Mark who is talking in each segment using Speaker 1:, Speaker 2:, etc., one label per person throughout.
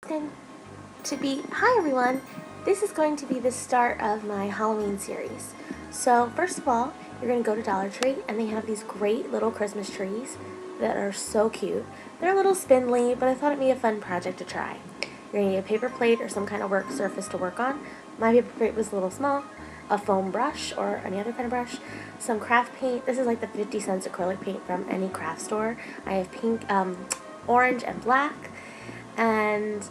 Speaker 1: Hi everyone, this is going to be the start of my Halloween series. So first of all, you're going to go to Dollar Tree and they have these great little Christmas trees that are so cute. They're a little spindly, but I thought it'd be a fun project to try. You're going to need a paper plate or some kind of work surface to work on. My paper plate was a little small, a foam brush or any other kind of brush, some craft paint. This is like the 50 cents acrylic paint from any craft store. I have pink, orange, and black. And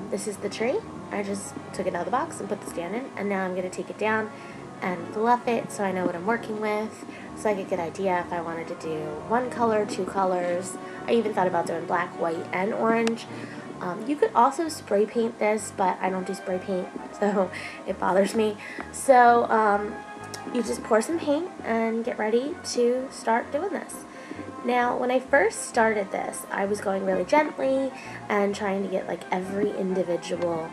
Speaker 1: this is the tree. I just took it out of the box and put the stand in, and now I'm going to take it down and fluff it so I know what I'm working with, so I get a good idea if I wanted to do one color, two colors. I even thought about doing black, white, and orange. You could also spray paint this, but I don't do spray paint, so it bothers me. So you just pour some paint and get ready to start doing this. Now, when I first started this, I was going really gently and trying to get like every individual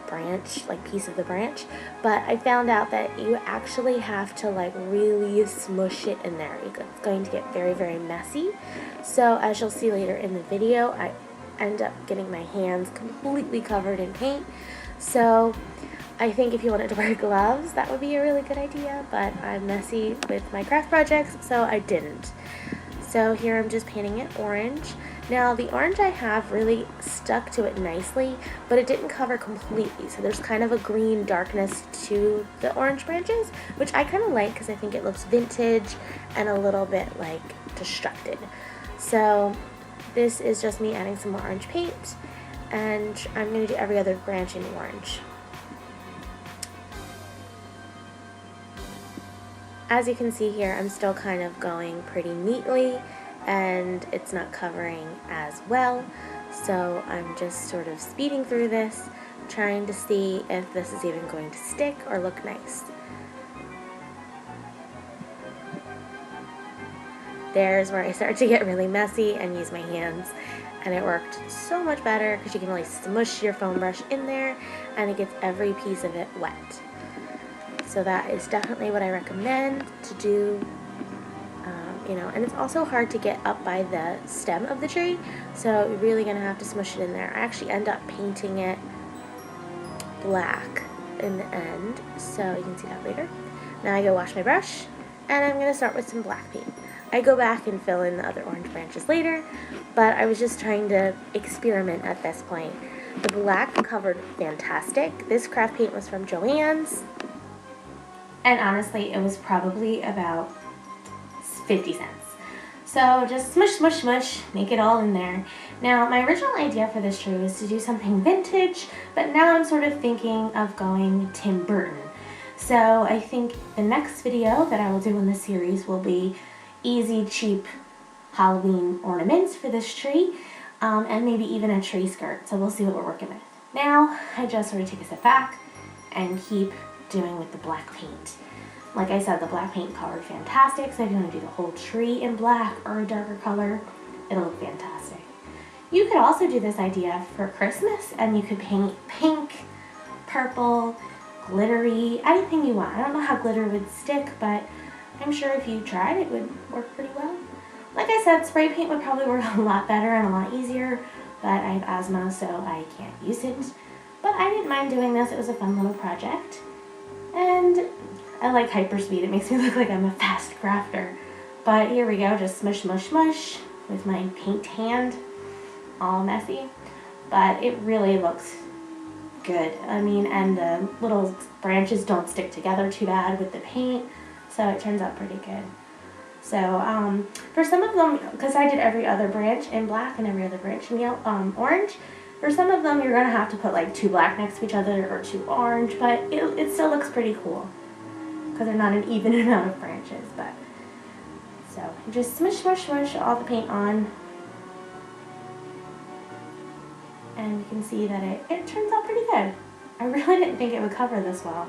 Speaker 1: branch, like piece of the branch, but I found out that you actually have to like really smush it in there. It's going to get very, very messy. So as you'll see later in the video, I end up getting my hands completely covered in paint. So I think if you wanted to wear gloves, that would be a really good idea, but I'm messy with my craft projects, so I didn't. So here I'm just painting it orange. Now the orange I have really stuck to it nicely, but it didn't cover completely, so there's kind of a green darkness to the orange branches, which I kind of like because I think it looks vintage and a little bit like destructed. So this is just me adding some more orange paint, and I'm going to do every other branch in orange. As you can see here, I'm still kind of going pretty neatly and it's not covering as well. So I'm just sort of speeding through this, trying to see if this is even going to stick or look nice. There's where I start to get really messy and use my hands, and it worked so much better because you can really smush your foam brush in there and it gets every piece of it wet. So that is definitely what I recommend to do, and it's also hard to get up by the stem of the tree, so you're really going to have to smush it in there. I actually end up painting it black in the end, so you can see that later. Now I go wash my brush, and I'm going to start with some black paint. I go back and fill in the other orange branches later, but I was just trying to experiment at this point. The black covered fantastic. This craft paint was from Joann's. And honestly, it was probably about 50 cents. So just smush, smush, smush, make it all in there. Now, my original idea for this tree was to do something vintage, but now I'm sort of thinking of going Tim Burton. So I think the next video that I will do in this series will be easy, cheap Halloween ornaments for this tree, and maybe even a tree skirt. So we'll see what we're working with. Now, I just sort of take a step back and keep doing with the black paint. Like I said, the black paint covered fantastic, so if you want to do the whole tree in black or a darker color, it'll look fantastic. You could also do this idea for Christmas, and you could paint pink, purple, glittery, anything you want. I don't know how glitter would stick, but I'm sure if you tried, it would work pretty well. Like I said, spray paint would probably work a lot better and a lot easier, but I have asthma, so I can't use it. But I didn't mind doing this. It was a fun little project. And I like hyperspeed. It makes me look like I'm a fast crafter. But here we go, just smush, smush, smush with my paint hand, all messy. But it really looks good. I mean, and the little branches don't stick together too bad with the paint, so it turns out pretty good. So for some of them, because I did every other branch in black and every other branch in yellow, orange, for some of them, you're going to have to put like two black next to each other or two orange, but it still looks pretty cool because they're not an even amount of branches. But so just smush, smush, smush all the paint on, and you can see that it turns out pretty good. I really didn't think it would cover this well.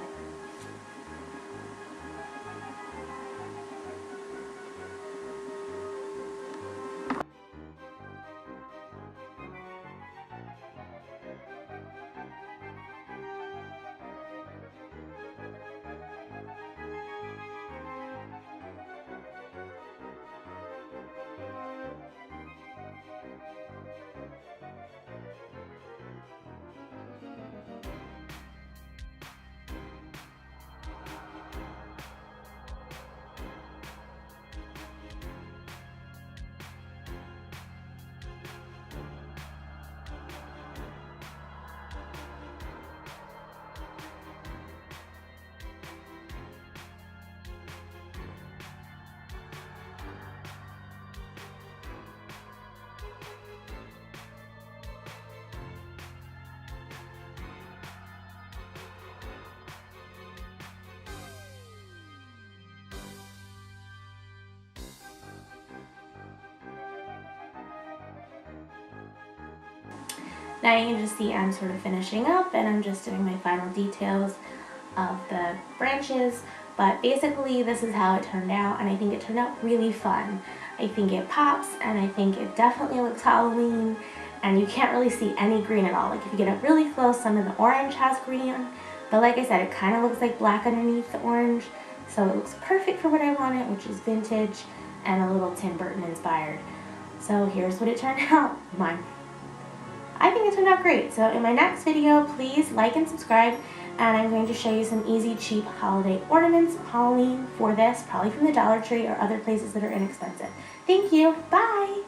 Speaker 1: Now you can just see I'm sort of finishing up and I'm just doing my final details of the branches, but basically this is how it turned out, and I think it turned out really fun. I think it pops, and I think it definitely looks Halloween, and you can't really see any green at all. Like if you get up really close, some of the orange has green, but like I said, it kind of looks like black underneath the orange, so it looks perfect for what I wanted, which is vintage and a little Tim Burton inspired. So here's what it turned out. I think it turned out great. So in my next video, please like and subscribe, and I'm going to show you some easy, cheap holiday ornaments, Halloween, for this, probably from the Dollar Tree or other places that are inexpensive. Thank you. Bye.